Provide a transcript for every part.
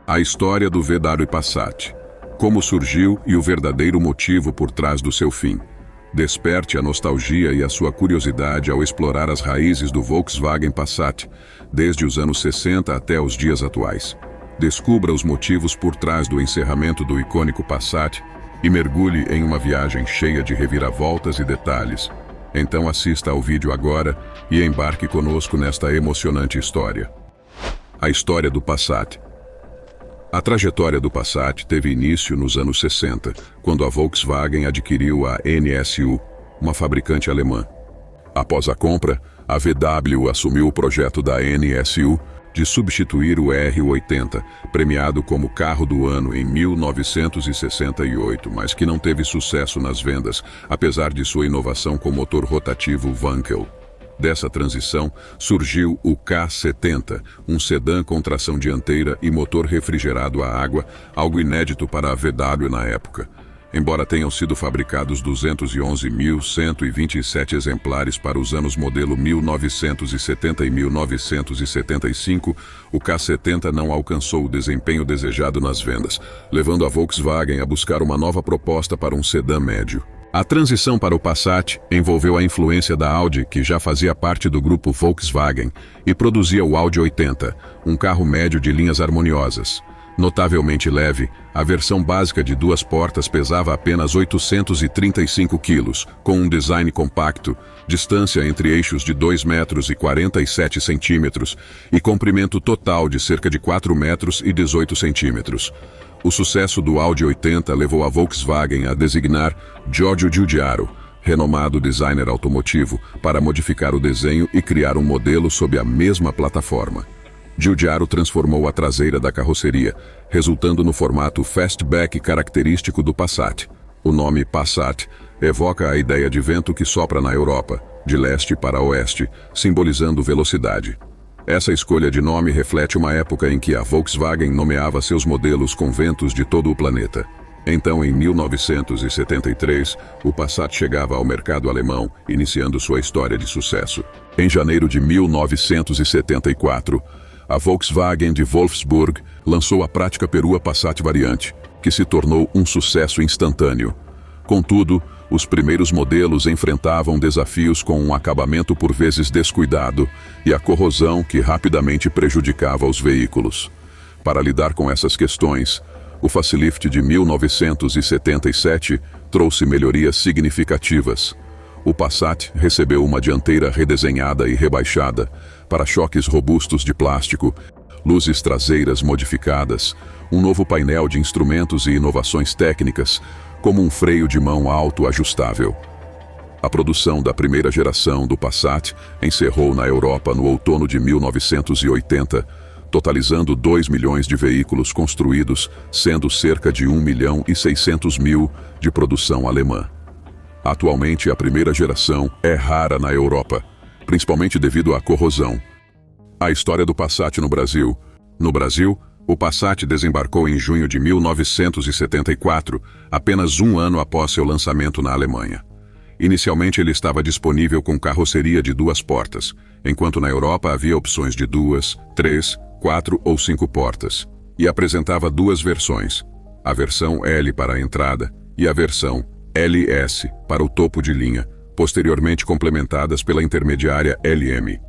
A história do VW Passat. Como surgiu e o verdadeiro motivo por trás do seu fim. Desperte a nostalgia e a sua curiosidade ao explorar as raízes do Volkswagen Passat, desde os anos 60 até os dias atuais. Descubra os motivos por trás do encerramento do icônico Passat e mergulhe em uma viagem cheia de reviravoltas e detalhes. Então assista ao vídeo agora e embarque conosco nesta emocionante história. A história do Passat. A trajetória do Passat teve início nos anos 60, quando a Volkswagen adquiriu a NSU, uma fabricante alemã. Após a compra, a VW assumiu o projeto da NSU de substituir o R80, premiado como carro do ano em 1968, mas que não teve sucesso nas vendas, apesar de sua inovação com motor rotativo Wankel. Dessa transição, surgiu o K70, um sedã com tração dianteira e motor refrigerado a água, algo inédito para a VW na época. Embora tenham sido fabricados 211.127 exemplares para os anos modelo 1970 e 1975, o K70 não alcançou o desempenho desejado nas vendas, levando a Volkswagen a buscar uma nova proposta para um sedã médio. A transição para o Passat envolveu a influência da Audi, que já fazia parte do grupo Volkswagen, e produzia o Audi 80, um carro médio de linhas harmoniosas. Notavelmente leve, a versão básica de duas portas pesava apenas 835 quilos, com um design compacto, distância entre eixos de 2,47 metros e comprimento total de cerca de 4,18 metros. O sucesso do Audi 80 levou a Volkswagen a designar Giorgio Giugiaro, renomado designer automotivo, para modificar o desenho e criar um modelo sob a mesma plataforma. Giugiaro transformou a traseira da carroceria, resultando no formato fastback característico do Passat. O nome Passat evoca a ideia de vento que sopra na Europa, de leste para oeste, simbolizando velocidade. Essa escolha de nome reflete uma época em que a Volkswagen nomeava seus modelos com ventos de todo o planeta. Então, em 1973, o Passat chegava ao mercado alemão, iniciando sua história de sucesso. Em janeiro de 1974, a Volkswagen de Wolfsburg lançou a prática perua Passat Variante, que se tornou um sucesso instantâneo. Contudo, os primeiros modelos enfrentavam desafios com um acabamento por vezes descuidado e a corrosão que rapidamente prejudicava os veículos. Para lidar com essas questões, o facelift de 1977 trouxe melhorias significativas. O Passat recebeu uma dianteira redesenhada e rebaixada, para-choques robustos de plástico, luzes traseiras modificadas, um novo painel de instrumentos e inovações técnicas, como um freio de mão auto-ajustável. A produção da primeira geração do Passat encerrou na Europa no outono de 1980, totalizando 2 milhões de veículos construídos, sendo cerca de 1.600.000 de produção alemã. Atualmente, a primeira geração é rara na Europa, principalmente devido à corrosão. A história do Passat no Brasil. No Brasil, o Passat desembarcou em junho de 1974, apenas um ano após seu lançamento na Alemanha. Inicialmente ele estava disponível com carroceria de duas portas, enquanto na Europa havia opções de 2, 3, 4 ou 5 portas, e apresentava duas versões, a versão L para a entrada e a versão LS para o topo de linha, posteriormente complementadas pela intermediária LM.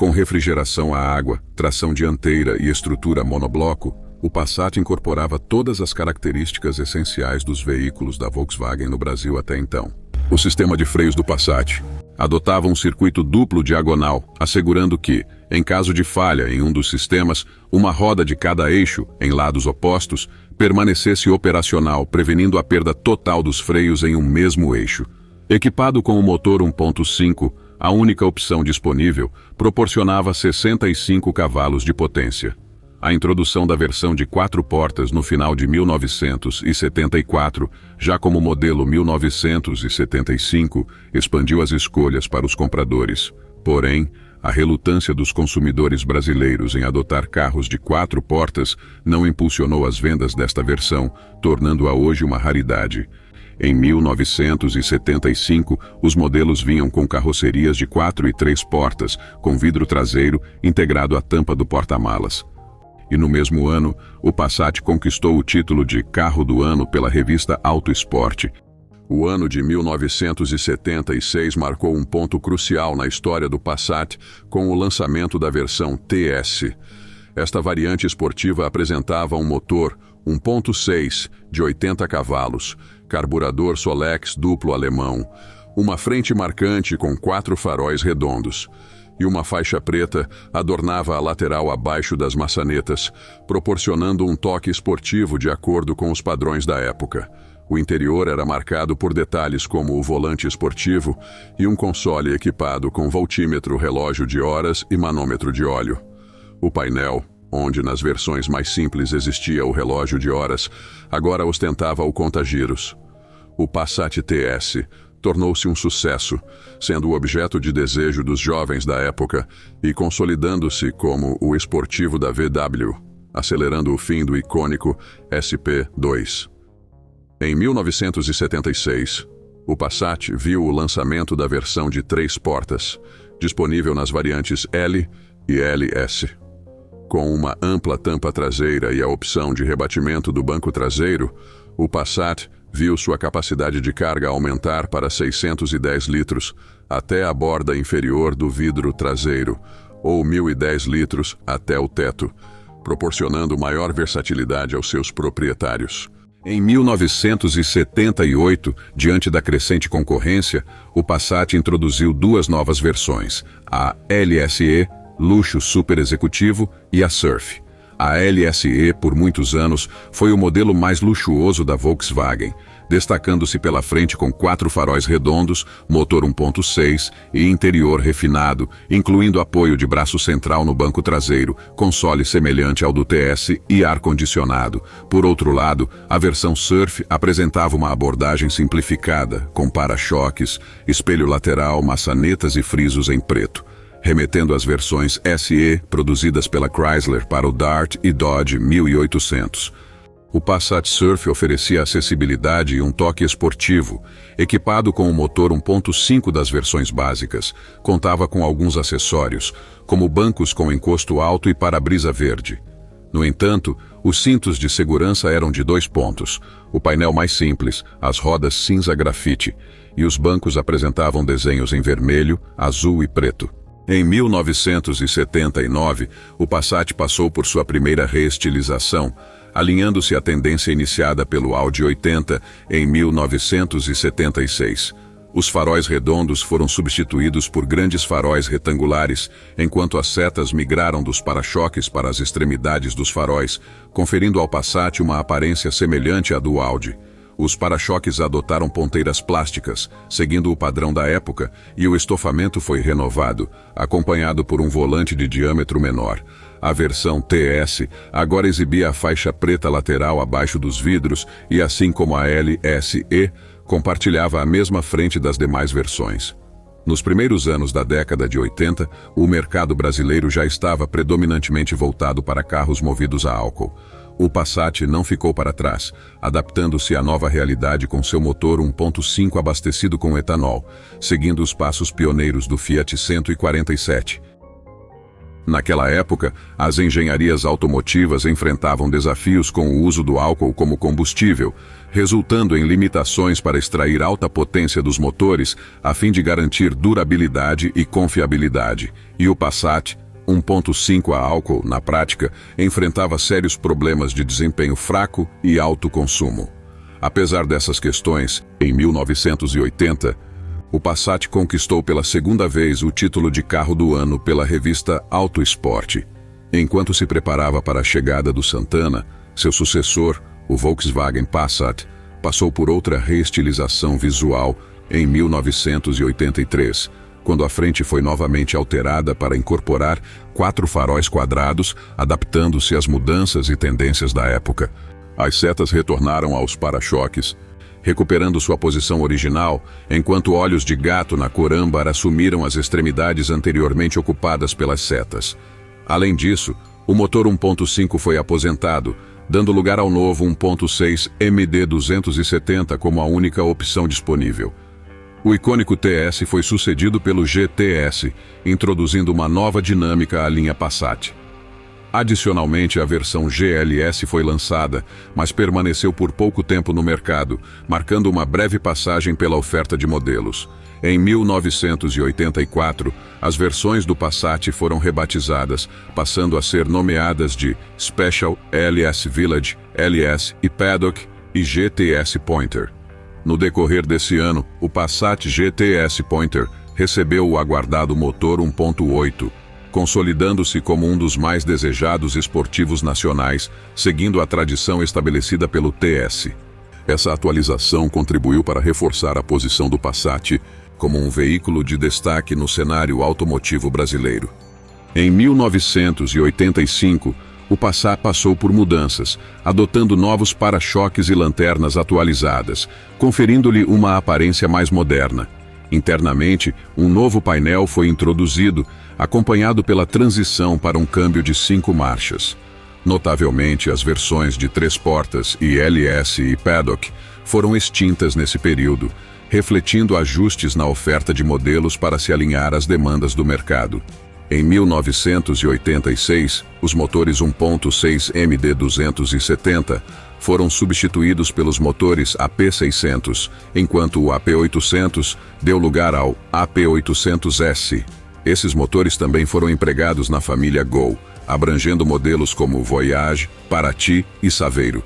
Com refrigeração a água, tração dianteira e estrutura monobloco, o Passat incorporava todas as características essenciais dos veículos da Volkswagen no Brasil até então. O sistema de freios do Passat adotava um circuito duplo diagonal, assegurando que, em caso de falha em um dos sistemas, uma roda de cada eixo, em lados opostos, permanecesse operacional, prevenindo a perda total dos freios em um mesmo eixo. Equipado com o motor 1.5, a única opção disponível, proporcionava 65 cavalos de potência. A introdução da versão de 4 portas no final de 1974, já como modelo 1975, expandiu as escolhas para os compradores. Porém, a relutância dos consumidores brasileiros em adotar carros de 4 portas não impulsionou as vendas desta versão, tornando-a hoje uma raridade. Em 1975, os modelos vinham com carrocerias de 4 e 3 portas, com vidro traseiro integrado à tampa do porta-malas. e no mesmo ano, o Passat conquistou o título de Carro do Ano pela revista Auto Sport. O ano de 1976 marcou um ponto crucial na história do Passat com o lançamento da versão TS. Esta variante esportiva apresentava um motor 1.6 de 80 cavalos, carburador Solex duplo alemão, uma frente marcante com 4 faróis redondos, e uma faixa preta adornava a lateral abaixo das maçanetas, proporcionando um toque esportivo de acordo com os padrões da época. O interior era marcado por detalhes como o volante esportivo e um console equipado com voltímetro, relógio de horas e manômetro de óleo. O painel, onde nas versões mais simples existia o relógio de horas, agora ostentava o conta-giros. O Passat TS tornou-se um sucesso, sendo o objeto de desejo dos jovens da época e consolidando-se como o esportivo da VW, acelerando o fim do icônico SP2. Em 1976, o Passat viu o lançamento da versão de 3 portas, disponível nas variantes L e LS. Com uma ampla tampa traseira e a opção de rebatimento do banco traseiro, o Passat viu sua capacidade de carga aumentar para 610 litros até a borda inferior do vidro traseiro, ou 1.010 litros até o teto, proporcionando maior versatilidade aos seus proprietários. Em 1978, diante da crescente concorrência, o Passat introduziu 2 novas versões, a LSE, luxo super executivo, e a Surf. A LSE, por muitos anos, foi o modelo mais luxuoso da Volkswagen, destacando-se pela frente com 4 faróis redondos, motor 1.6 e interior refinado, incluindo apoio de braço central no banco traseiro, console semelhante ao do TS e ar-condicionado. Por outro lado, a versão Surf apresentava uma abordagem simplificada, com para-choques, espelho lateral, maçanetas e frisos em preto, remetendo às versões SE produzidas pela Chrysler para o Dart e Dodge 1800. O Passat Surf oferecia acessibilidade e um toque esportivo. Equipado com o motor 1.5 das versões básicas, contava com alguns acessórios, como bancos com encosto alto e para-brisa verde. No entanto, os cintos de segurança eram de 2 pontos, o painel mais simples, as rodas cinza grafite, e os bancos apresentavam desenhos em vermelho, azul e preto. Em 1979, o Passat passou por sua primeira reestilização, alinhando-se à tendência iniciada pelo Audi 80 em 1976. Os faróis redondos foram substituídos por grandes faróis retangulares, enquanto as setas migraram dos para-choques para as extremidades dos faróis, conferindo ao Passat uma aparência semelhante à do Audi. Os para-choques adotaram ponteiras plásticas, seguindo o padrão da época, e o estofamento foi renovado, acompanhado por um volante de diâmetro menor. A versão TS agora exibia a faixa preta lateral abaixo dos vidros e, assim como a LSE, compartilhava a mesma frente das demais versões. Nos primeiros anos da década de 80, o mercado brasileiro já estava predominantemente voltado para carros movidos a álcool. O Passat não ficou para trás, adaptando-se à nova realidade com seu motor 1.5 abastecido com etanol, seguindo os passos pioneiros do Fiat 147. Naquela época, as engenharias automotivas enfrentavam desafios com o uso do álcool como combustível, resultando em limitações para extrair alta potência dos motores a fim de garantir durabilidade e confiabilidade. E o Passat 1.5 a álcool, na prática, enfrentava sérios problemas de desempenho fraco e alto consumo. Apesar dessas questões, em 1980, o Passat conquistou pela segunda vez o título de Carro do Ano pela revista Auto Sport. Enquanto se preparava para a chegada do Santana, seu sucessor, o Volkswagen Passat, passou por outra reestilização visual em 1983, quando a frente foi novamente alterada para incorporar 4 faróis quadrados, adaptando-se às mudanças e tendências da época. As setas retornaram aos para-choques, recuperando sua posição original, enquanto olhos de gato na cor âmbar assumiram as extremidades anteriormente ocupadas pelas setas. Além disso, o motor 1.5 foi aposentado, dando lugar ao novo 1.6 MD270 como a única opção disponível. O icônico TS foi sucedido pelo GTS, introduzindo uma nova dinâmica à linha Passat. Adicionalmente, a versão GLS foi lançada, mas permaneceu por pouco tempo no mercado, marcando uma breve passagem pela oferta de modelos. Em 1984, as versões do Passat foram rebatizadas, passando a ser nomeadas de Special, LS Village, LS e Paddock e GTS Pointer. No decorrer desse ano, o Passat GTS Pointer recebeu o aguardado motor 1.8, consolidando-se como um dos mais desejados esportivos nacionais, seguindo a tradição estabelecida pelo TS. Essa atualização contribuiu para reforçar a posição do Passat como um veículo de destaque no cenário automotivo brasileiro. Em 1985, o Passat passou por mudanças, adotando novos para-choques e lanternas atualizadas, conferindo-lhe uma aparência mais moderna. Internamente, um novo painel foi introduzido, acompanhado pela transição para um câmbio de 5 marchas. Notavelmente, as versões de 3 portas e LS e Paddock foram extintas nesse período, refletindo ajustes na oferta de modelos para se alinhar às demandas do mercado. Em 1986, os motores 1.6 MD270 foram substituídos pelos motores AP600, enquanto o AP800 deu lugar ao AP800S. Esses motores também foram empregados na família Gol, abrangendo modelos como Voyage, Paraty e Saveiro.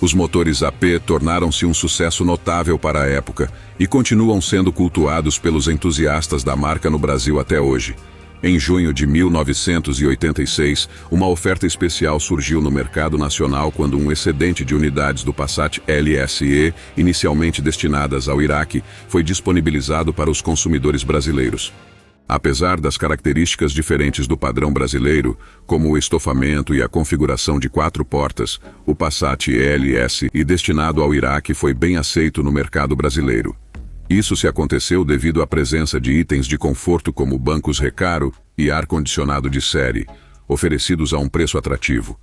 Os motores AP tornaram-se um sucesso notável para a época e continuam sendo cultuados pelos entusiastas da marca no Brasil até hoje. Em junho de 1986, uma oferta especial surgiu no mercado nacional quando um excedente de unidades do Passat LSE, inicialmente destinadas ao Iraque, foi disponibilizado para os consumidores brasileiros. Apesar das características diferentes do padrão brasileiro, como o estofamento e a configuração de 4 portas, o Passat LS e destinado ao Iraque foi bem aceito no mercado brasileiro. Isso se aconteceu devido à presença de itens de conforto como bancos Recaro e ar-condicionado de série, oferecidos a um preço atrativo.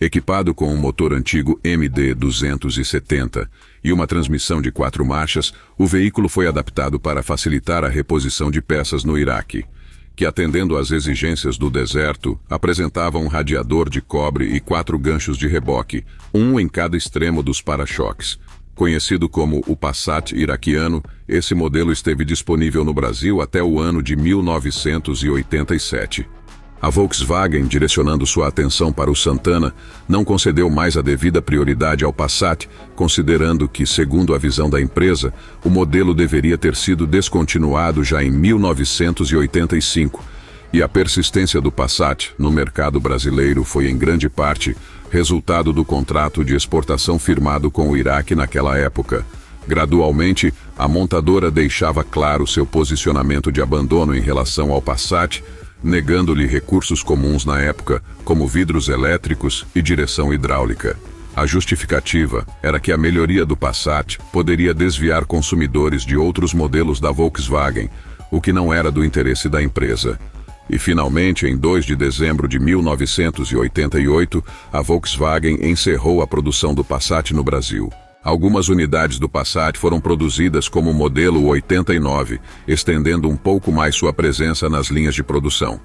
Equipado com um motor antigo MD270 e uma transmissão de 4 marchas, o veículo foi adaptado para facilitar a reposição de peças no Iraque, que, atendendo às exigências do deserto, apresentava um radiador de cobre e 4 ganchos de reboque, um em cada extremo dos para-choques. Conhecido como o Passat iraquiano, esse modelo esteve disponível no Brasil até o ano de 1987. A Volkswagen, direcionando sua atenção para o Santana, não concedeu mais a devida prioridade ao Passat, considerando que, segundo a visão da empresa, o modelo deveria ter sido descontinuado já em 1985, e a persistência do Passat no mercado brasileiro foi em grande parte resultado do contrato de exportação firmado com o Iraque naquela época. Gradualmente, a montadora deixava claro seu posicionamento de abandono em relação ao Passat, negando-lhe recursos comuns na época, como vidros elétricos e direção hidráulica. A justificativa era que a melhoria do Passat poderia desviar consumidores de outros modelos da Volkswagen, o que não era do interesse da empresa. E finalmente, em 2 de dezembro de 1988, a Volkswagen encerrou a produção do Passat no Brasil. Algumas unidades do Passat foram produzidas como modelo 89, estendendo um pouco mais sua presença nas linhas de produção.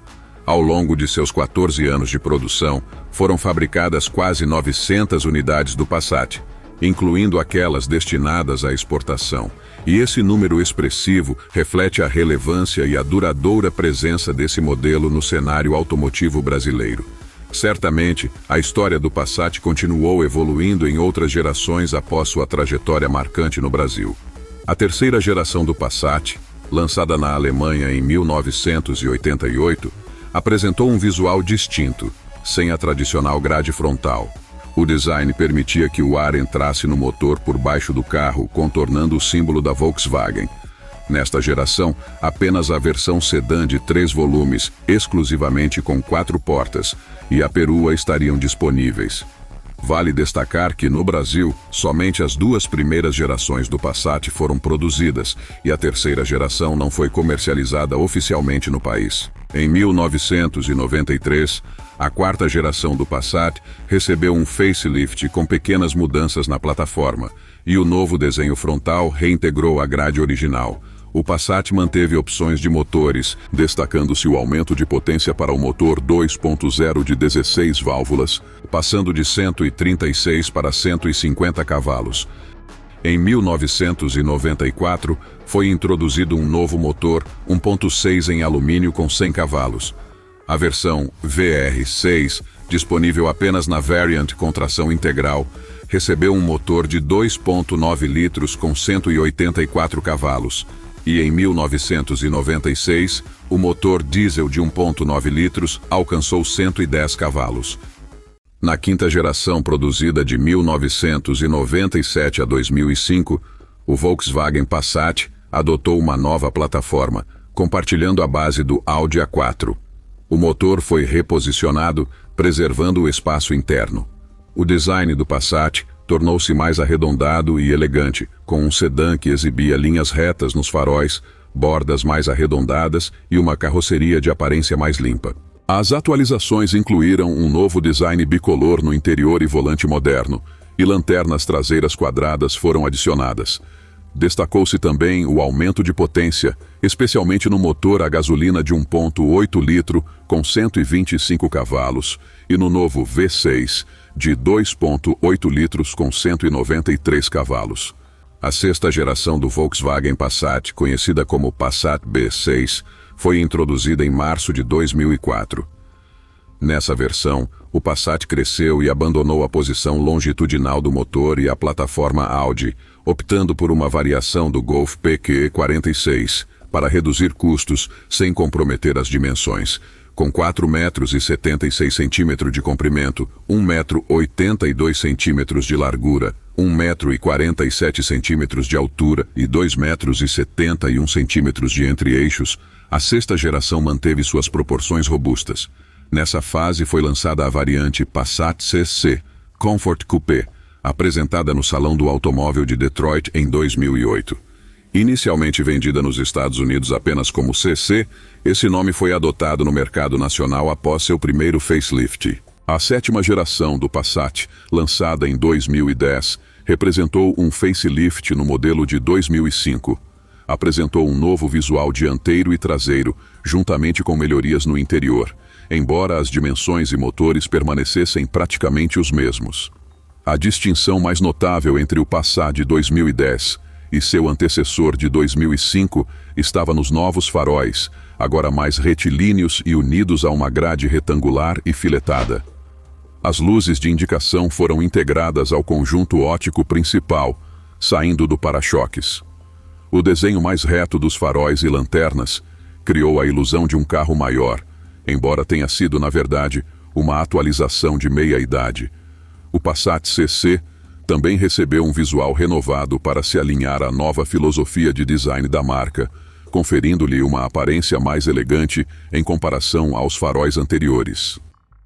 Ao longo de seus 14 anos de produção, foram fabricadas quase 900 unidades do Passat, incluindo aquelas destinadas à exportação. E esse número expressivo reflete a relevância e a duradoura presença desse modelo no cenário automotivo brasileiro. Certamente, a história do Passat continuou evoluindo em outras gerações após sua trajetória marcante no Brasil. A terceira geração do Passat, lançada na Alemanha em 1988, apresentou um visual distinto, sem a tradicional grade frontal. O design permitia que o ar entrasse no motor por baixo do carro, contornando o símbolo da Volkswagen. Nesta geração, apenas a versão sedã de 3 volumes, exclusivamente com 4 portas, e a perua estariam disponíveis. Vale destacar que, no Brasil, somente as 2 primeiras gerações do Passat foram produzidas, e a terceira geração não foi comercializada oficialmente no país. Em 1993, a 4ª geração do Passat recebeu um facelift com pequenas mudanças na plataforma, e o novo desenho frontal reintegrou a grade original, O Passat manteve opções de motores, destacando-se o aumento de potência para o motor 2.0 de 16 válvulas, passando de 136 para 150 cavalos. Em 1994, foi introduzido um novo motor 1.6 em alumínio com 100 cavalos. A versão VR6, disponível apenas na Variant com tração integral, recebeu um motor de 2.9 litros com 184 cavalos. E em 1996, o motor diesel de 1.9 litros alcançou 110 cavalos. Na quinta geração produzida de 1997 a 2005, o Volkswagen Passat adotou uma nova plataforma, compartilhando a base do Audi A4. O motor foi reposicionado, preservando o espaço interno. O design do Passat tornou-se mais arredondado e elegante, com um sedã que exibia linhas retas nos faróis, bordas mais arredondadas e uma carroceria de aparência mais limpa. As atualizações incluíram um novo design bicolor no interior e volante moderno, e lanternas traseiras quadradas foram adicionadas. Destacou-se também o aumento de potência, especialmente no motor a gasolina de 1.8 litro com 125 cavalos e no novo V6 de 2.8 litros com 193 cavalos. A sexta geração do Volkswagen Passat, conhecida como Passat B6, foi introduzida em março de 2004. Nessa versão, o Passat cresceu e abandonou a posição longitudinal do motor e a plataforma Audi, optando por uma variação do Golf PQ46 para reduzir custos sem comprometer as dimensões. Com 4,76 m de comprimento, 1,82 m de largura, 1,47 m de altura e 2,71 m de entre-eixos, a sexta geração manteve suas proporções robustas. Nessa fase foi lançada a variante Passat CC, Comfort Coupé, apresentada no Salão do Automóvel de Detroit em 2008. Inicialmente vendida nos Estados Unidos apenas como CC, esse nome foi adotado no mercado nacional após seu primeiro facelift. A sétima geração do Passat, lançada em 2010, representou um facelift no modelo de 2005. Apresentou um novo visual dianteiro e traseiro, juntamente com melhorias no interior, embora as dimensões e motores permanecessem praticamente os mesmos. A distinção mais notável entre o Passat de 2010 e seu antecessor de 2005 estava nos novos faróis, agora mais retilíneos e unidos a uma grade retangular e filetada. As luzes de indicação foram integradas ao conjunto óptico principal, saindo do para-choques. O desenho mais reto dos faróis e lanternas criou a ilusão de um carro maior, embora tenha sido, na verdade, uma atualização de meia-idade. O Passat CC também recebeu um visual renovado para se alinhar à nova filosofia de design da marca, conferindo-lhe uma aparência mais elegante em comparação aos faróis anteriores.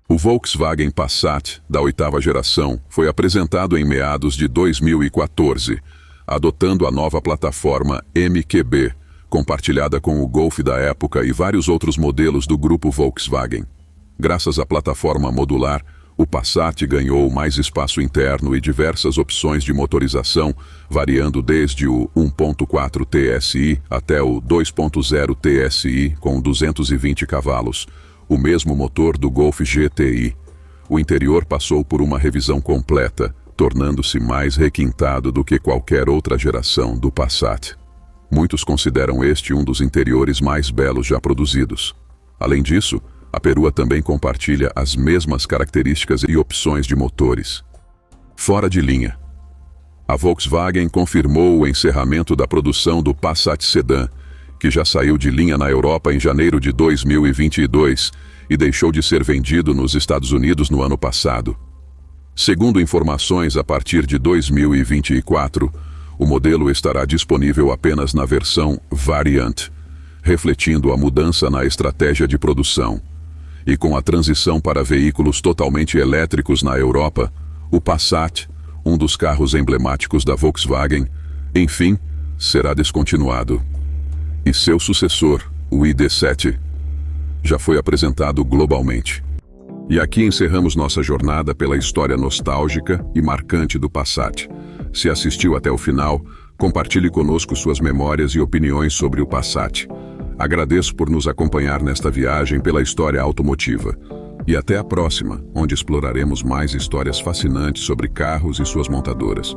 O Volkswagen Passat, da oitava geração, foi apresentado em meados de 2014, adotando a nova plataforma MQB, compartilhada com o Golf da época e vários outros modelos do grupo Volkswagen. Graças à plataforma modular, o Passat ganhou mais espaço interno e diversas opções de motorização, variando desde o 1.4 TSI até o 2.0 TSI com 220 cavalos, o mesmo motor do Golf GTI. O interior passou por uma revisão completa, tornando-se mais requintado do que qualquer outra geração do Passat. Muitos consideram este um dos interiores mais belos já produzidos. Além disso, a perua também compartilha as mesmas características e opções de motores. Fora de linha. A Volkswagen confirmou o encerramento da produção do Passat Sedan, que já saiu de linha na Europa em janeiro de 2022 e deixou de ser vendido nos Estados Unidos no ano passado. Segundo informações, a partir de 2024, o modelo estará disponível apenas na versão Variant, refletindo a mudança na estratégia de produção. E com a transição para veículos totalmente elétricos na Europa, o Passat, um dos carros emblemáticos da Volkswagen, enfim, será descontinuado. E seu sucessor, o ID.7, já foi apresentado globalmente. E aqui encerramos nossa jornada pela história nostálgica e marcante do Passat. Se assistiu até o final, Compartilhe conosco suas memórias e opiniões sobre o Passat. Agradeço por nos acompanhar nesta viagem pela história automotiva. E até a próxima, onde exploraremos mais histórias fascinantes sobre carros e suas montadoras.